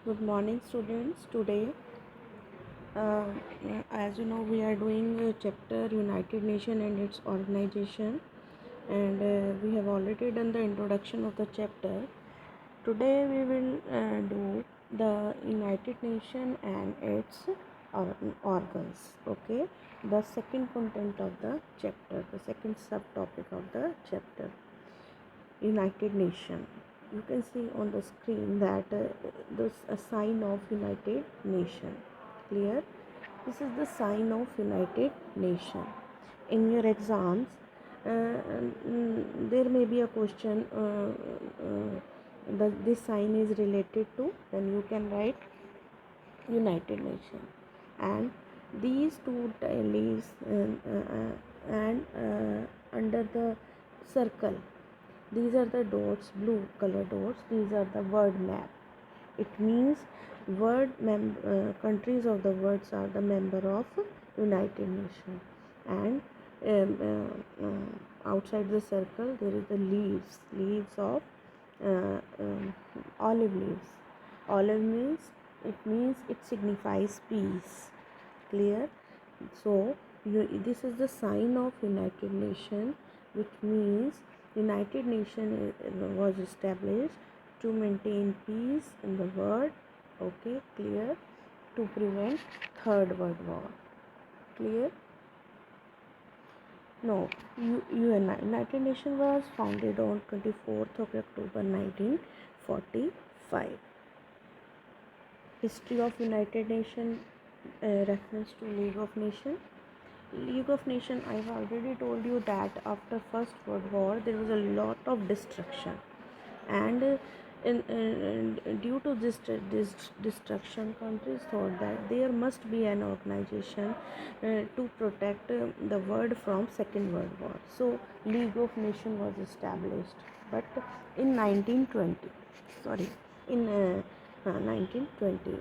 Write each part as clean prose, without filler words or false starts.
Good morning, students. Today, uh, as you know, we are doing chapter United Nations and its organization, and we have already done the introduction of the chapter. Today, we will do the United Nations and its organs. Okay, the second content of the chapter, the second subtopic of the chapter. United Nation. You can see on the screen that this a sign of United Nation. Clear? This is the sign of United Nation. In your exams, there may be a question that this sign is related to. Then you can write United Nation, and these two leaves and under the circle, these are the dots, blue color dots. These are the word map. It means countries of the worlds are the member of United Nations, and outside the circle there is the leaves of olive leaves. Olive means it signifies peace. Clear? So this is the sign of United Nations, which means United Nations was established to maintain peace in the world. Okay, clear? To prevent Third World War. Clear? No, United Nations was founded on 24th of October 1945. History of United Nations, reference to League of Nations. League of Nations, I have already told you that after First World War there was a lot of destruction, and due to this destruction, countries thought that there must be an organization to protect the world from Second World War. So League of Nations was established, but in 1920, sorry, in 1920.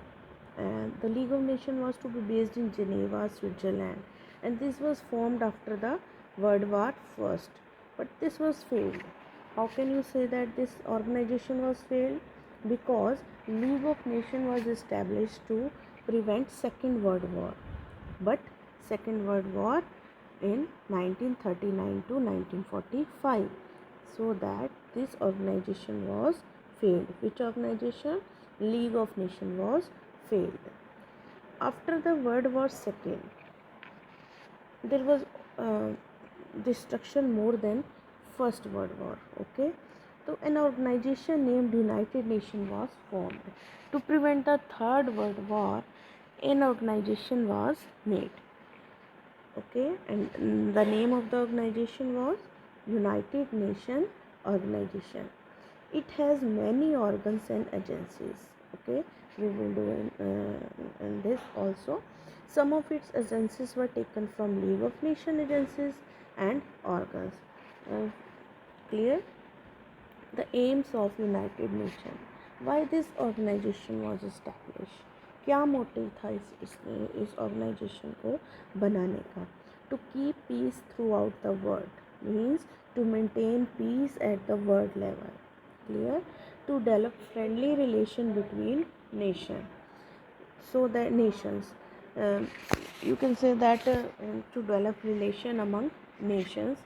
The League of Nations was to be based in Geneva, Switzerland, and this was formed after the World War First. But this was failed. How can you say that this organization was failed? Because League of Nations was established to prevent Second World War, but Second World War in 1939 to 1945. So that this organization was failed. Which organization? League of Nations was failed. After the World War II, there was uh, destruction more than First World War. Okay, so an organization named United Nations was formed to prevent the Third World War. An organization was made. Okay, and the name of the organization was United Nations Organization. It has many organs and agencies. Okay, we will do in this also. Some of its agencies were taken from League of Nations agencies and organs. uh, Clear? The aims of United Nations. Why this organization was established? क्या motive था इस organisation को बनाने का? To keep peace throughout the world, means to maintain peace at the world level. Clear? To develop friendly relation between nations, so that nations, um, you can say that to develop relation among nations,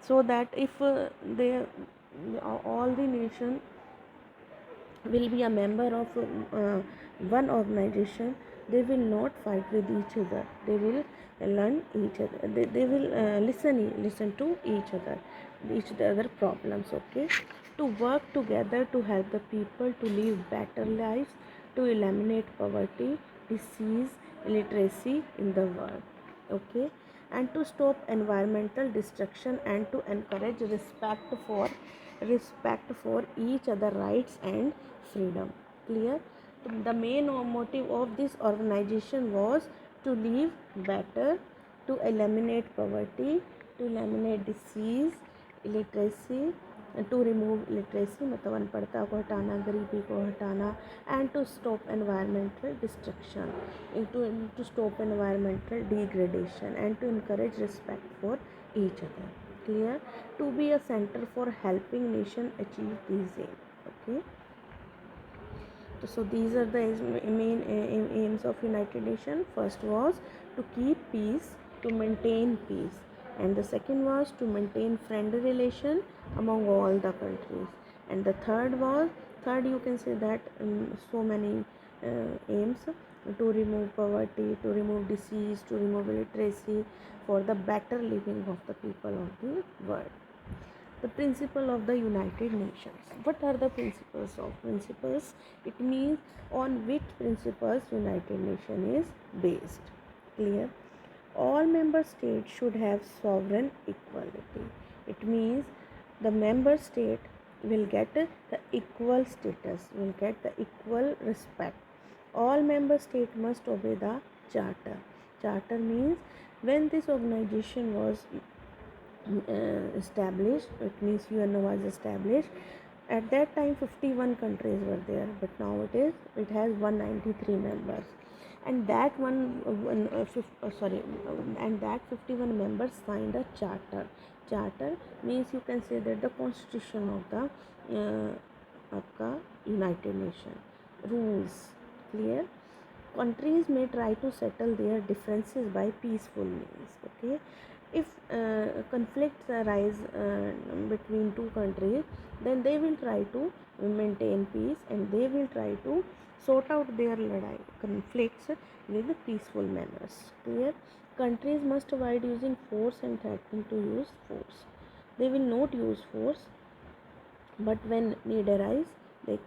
so that if they all the nations will be a member of one organization, they will not fight with each other. They will learn each other. They will listen to each other problems. Okay, to work together to help the people to live better lives, to eliminate poverty, disease, illiteracy in the world. Okay, and to stop environmental destruction and to encourage respect for each other rights and freedom. Clear? The main motive of this organization was to live better, to eliminate poverty, to eliminate disease, illiteracy, to remove illiteracy मतलब अनपढ़ता को हटाना, गरीबी को हटाना, and to stop environmental destruction, to stop environmental degradation, and to encourage respect for each other. Clear? To be a center for helping nation achieve these aims. Okay. So these are the main aims of United Nations. First was to keep peace, to maintain peace, and the second was to maintain friendly relation among all the countries, and the third you can say that so many aims to remove poverty, to remove disease, to remove illiteracy, for the better living of the people of the world. The principle of the United Nations. What are the principles of principles? It means on which principles United Nation is based. Clear? All member states should have sovereign equality. It means the member state will get the equal status, will get the equal respect. All member states must obey the charter. Charter means when this organization was established, it means UNO was established. At that time 51 countries were there, but now it has 193 members, and that and that 51 members signed a charter. Charter means you can say that the constitution of the United Nations. Rules. Clear? Countries may try to settle their differences by peaceful means. Okay, if conflicts arise between two countries, then they will try to maintain peace, and they will try to sort out their conflicts with peaceful manners. Clear? Countries must avoid using force and threatening to use force. They will not use force, but when need arise, they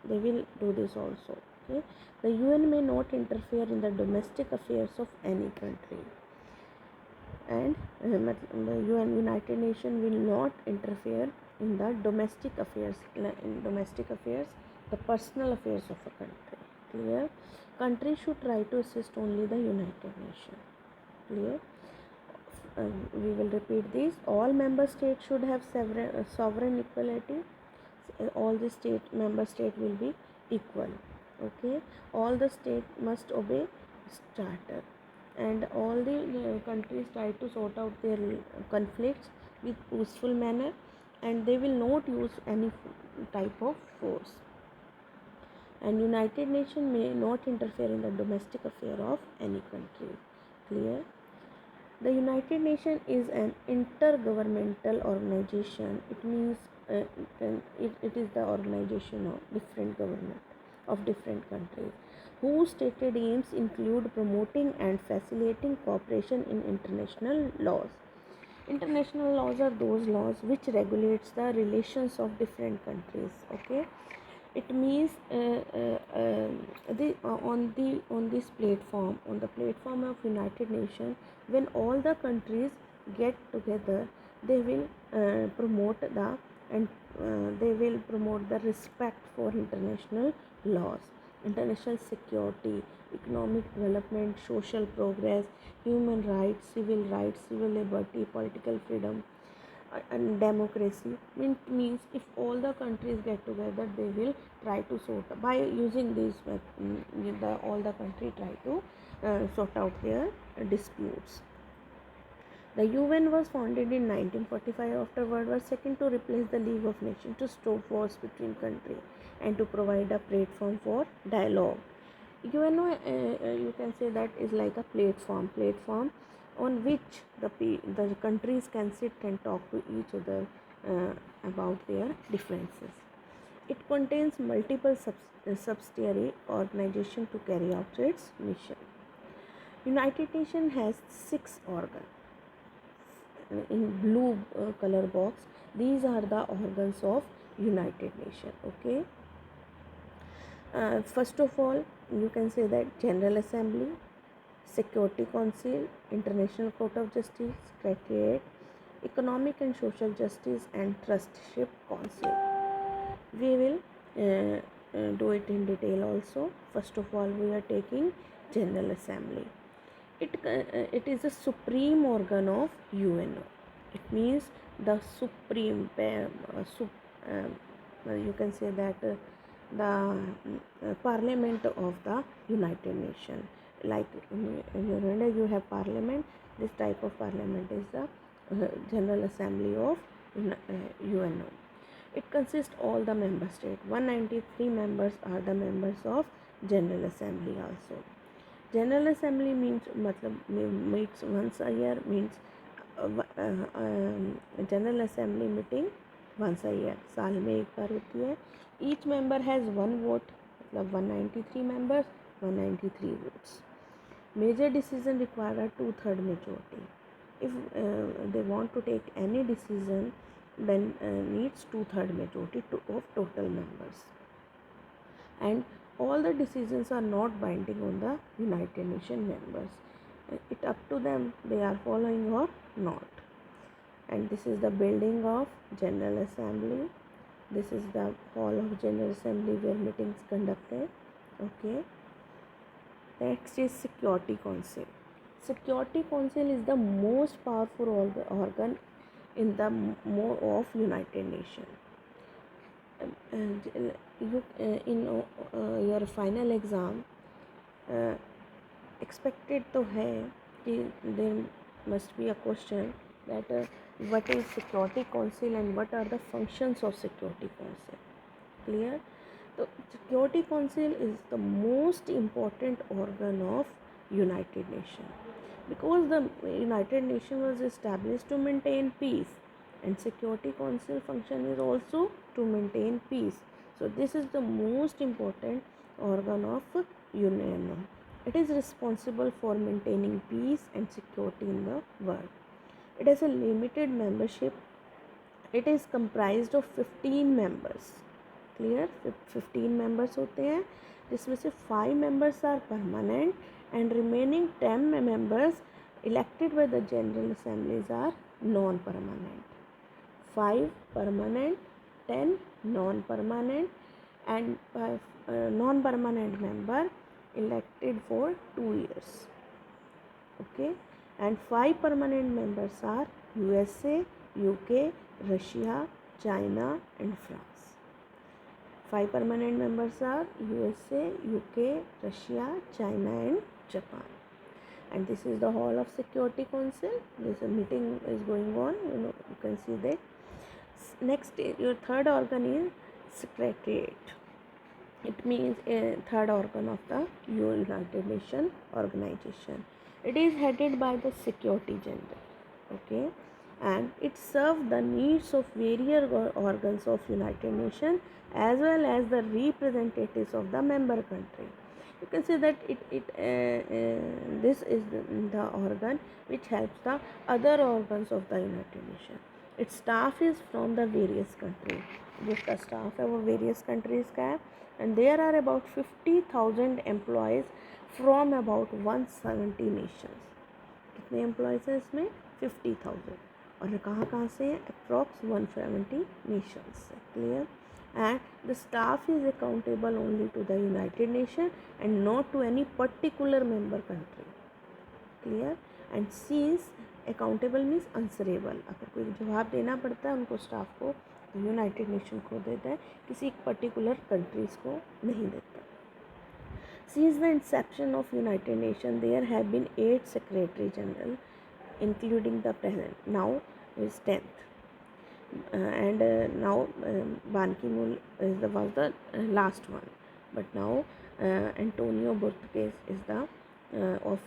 will do this also. Okay, the UN may not interfere in the domestic affairs of any country, and the United Nations will not interfere in the domestic affairs, the personal affairs of a country. Clear? Countries should try to assist only the United Nations. Clear? We will repeat this. All member states should have sovereign equality. All the member state will be equal. Okay, all the state must obey charter, and all the countries try to sort out their conflicts with peaceful manner, and they will not use any type of force. And United Nations may not interfere in the domestic affair of any country. Clear? The United Nations is an intergovernmental organization. It means it is the organization of different government of different countries, whose stated aims include promoting and facilitating cooperation in international laws. International laws are those laws which regulates the relations of different countries. Okay, it means on this platform, on the platform of United Nations, when all the countries get together, they will promote the and they will promote the respect for international laws, international security, economic development, social progress, human rights, civil liberty, political freedom, and democracy. Means if all the countries get together, they will try to sort by using these all the country try to sort out their disputes. The UN was founded in 1945 after World War II to replace the League of Nations, to stop wars between countries, and to provide a platform for dialogue. UNO, you can say that is like a platform on which the countries can sit and talk to each other about their differences. It contains multiple subsidiary organizations to carry out its mission. United Nations has 6 organs. In blue color box, these are the organs of United Nations. Okay, first of all, you can say that General Assembly, Security Council, International Court of Justice, Secretariat, Economic and Social Justice, and Trustship Council. We will do it in detail also. First of all, we are taking General Assembly. It is a supreme organ of UNO. It means the supreme, you can say that the parliament of the United Nations. Like in Rwanda you have parliament, this type of parliament is the General Assembly of UNO. It consists all the member states. 193 members are the members of General Assembly also. General Assembly means meets once a year, means General Assembly meeting once a year, साल में एक बार होती है. Each member has one vote, मतलब 193 members, 193 votes. Major decision require a 2/3 majority. If they want to take any decision, then needs 2/3 majority of total members. And all the decisions are not binding on the United Nations members. It up to them they are following or not. And this is the building of General Assembly. This is the hall of General Assembly where meetings conducted. Okay. Next is Security Council. Security Council is the most powerful organ in the of United Nations. In your final exam expected तो है कि there must be a question that what is Security Council and what are the functions of Security Council. Clear? So Security Council is the most important organ of United Nations, because the United Nations was established to maintain peace, and Security Council function is also to maintain peace. So this is the most important organ of UN. It is responsible for maintaining peace and security in the world. It has a limited membership. It is comprised of 15 members. Clear? 15 members होते हैं, जिसमें से 5 members are permanent and remaining 10 members elected by the General Assemblies are non-permanent. 5 permanent, 10 non-permanent, and non-permanent member elected for 2 years. Okay, and 5 permanent members are USA, UK, Russia, China and France. 5 permanent members are USA, UK, Russia, China and Japan. And this is the hall of Security Council. This meeting is going on, you can see that. Next, your third organ is Secretariat. It means a third organ of the United Nations organization. It is headed by the Secretary General. Okay, and it serves the needs of various organs of United Nations as well as the representatives of the member country. You can see that this is the organ which helps the other organs of the United Nations. Its staff is from the various countries. जिसका staff है वो various countries का है, and there are about 50,000 employees from about 170 nations. कितने employees हैं इसमें? 50,000. और कहाँ से हैं? Approx 170 nations से. Clear? And the staff is accountable only to the United Nations and not to any particular member country. Clear? And since accountable means answerable, अगर कोई जवाब देना पड़ता है उनको स्टाफ को, तो यूनाइटेड नेशन को देता है, किसी पर्टिकुलर कंट्रीज़ को नहीं देता. Since the inception of United Nations, there have been 8 Secretary General, including the present. Now is 10th. And now Ban Ki-moon was the last one, but now Antonio Guterres is the of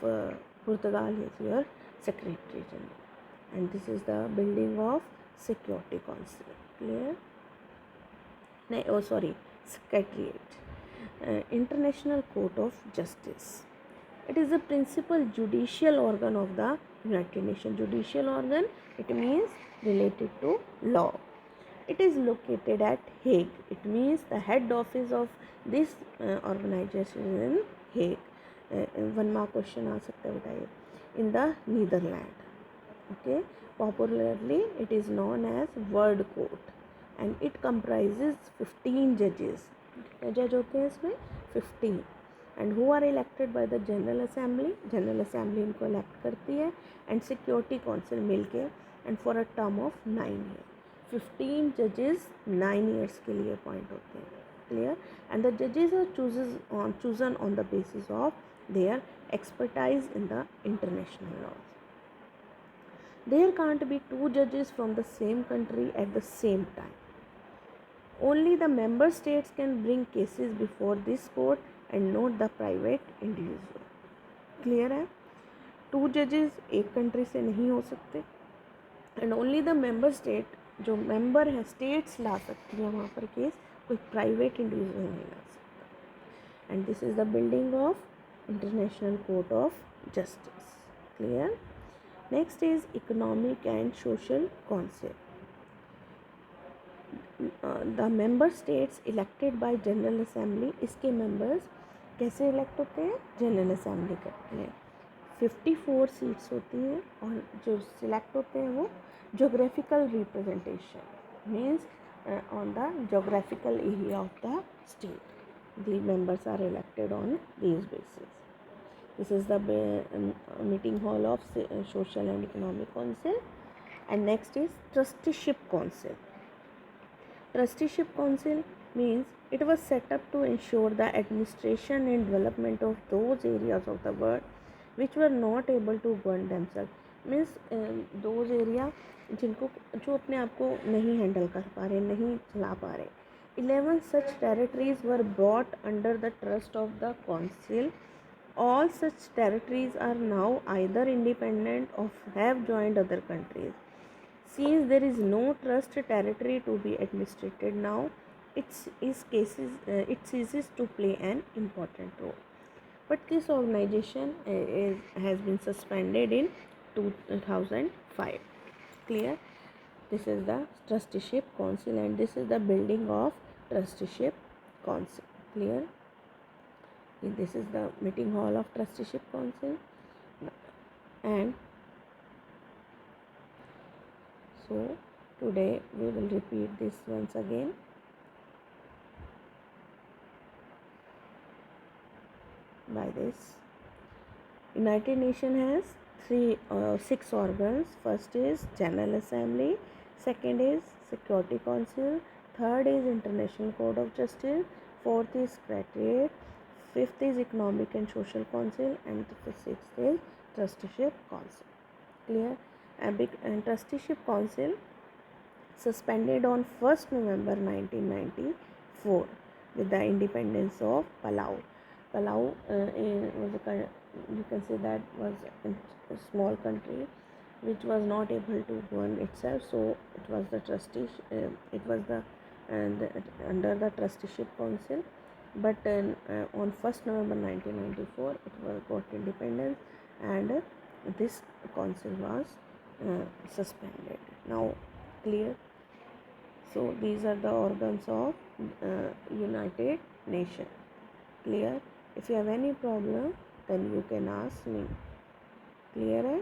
Portugal is your Secretary General, and this is the building of Security Council. Clear? Secretariat. International Court of Justice. It is the principal judicial organ of the United Nations. Judicial organ, it means related to law. It is located at Hague. It means the head office of this organization is in Hague. One more question आ सकता है, बताइए. In the Netherlands. Okay. Popularly, it is known as World Court, and it comprises 15 judges. जज होते हैं इसमें 15, and who are elected by the General Assembly. General Assembly इनको elect करती है, and Security Council मिलके, and for a term of 9 years. 15 judges 9 years के लिए appoint होते हैं. Clear? And the judges are chosen on the basis of their expertise in the international laws. There can't be 2 judges from the same country at the same time. Only the member states can bring cases before this court and not the private individual. Clear है? 2 जजेस एक country से नहीं हो सकते and only the member state, जो member है states ला सकती है वहाँ पर केस, कोई प्राइवेट इंडिविजुअल नहीं ला सकता. And this is the building of international court of justice. Clear? Next is economic and social council. The member states elected by general assembly. इसके मेंबर्स कैसे इलेक्ट होते हैं? जनरल असेंबली करते हैं. 54 seats होती हैं और जो सिलेक्ट होते हैं वो geographical representation means on the geographical area of the state. The members are elected on these basis. This is the meeting hall of Social and Economic Council. And next is Trusteeship Council. Trusteeship Council means it was set up to ensure the administration and development of those areas of the world which were not able to govern themselves. Means those area जिनको जो अपने आप को नहीं handle कर पा रहे, नहीं चला पा रहे. 11 such territories were brought under the trust of the council. All such territories are now either independent or have joined other countries. Since there is no trust territory to be administered now, it ceases to play an important role. But this organization has been suspended in 2005. Clear? This is the Trusteeship Council and this is the building of Trusteeship Council. Clear? This is the meeting hall of Trusteeship Council. And so today we will repeat this once again. By this, United Nations has 6 organs. First is General Assembly, second is Security Council, third is International Court of Justice, fourth is Secretariat, fifth is Economic and Social Council, and the sixth is Trusteeship Council. Clear? And Trusteeship Council suspended on 1st November 1994 with the independence of Palau. Palau was you can say that was a small country which was not able to govern itself, so it was the under the Trusteeship Council. But on 1st November 1994 it was got independence and this council was suspended. Now clear? So these are the organs of United Nations. Clear? If you have any problem then you can ask me. Clear?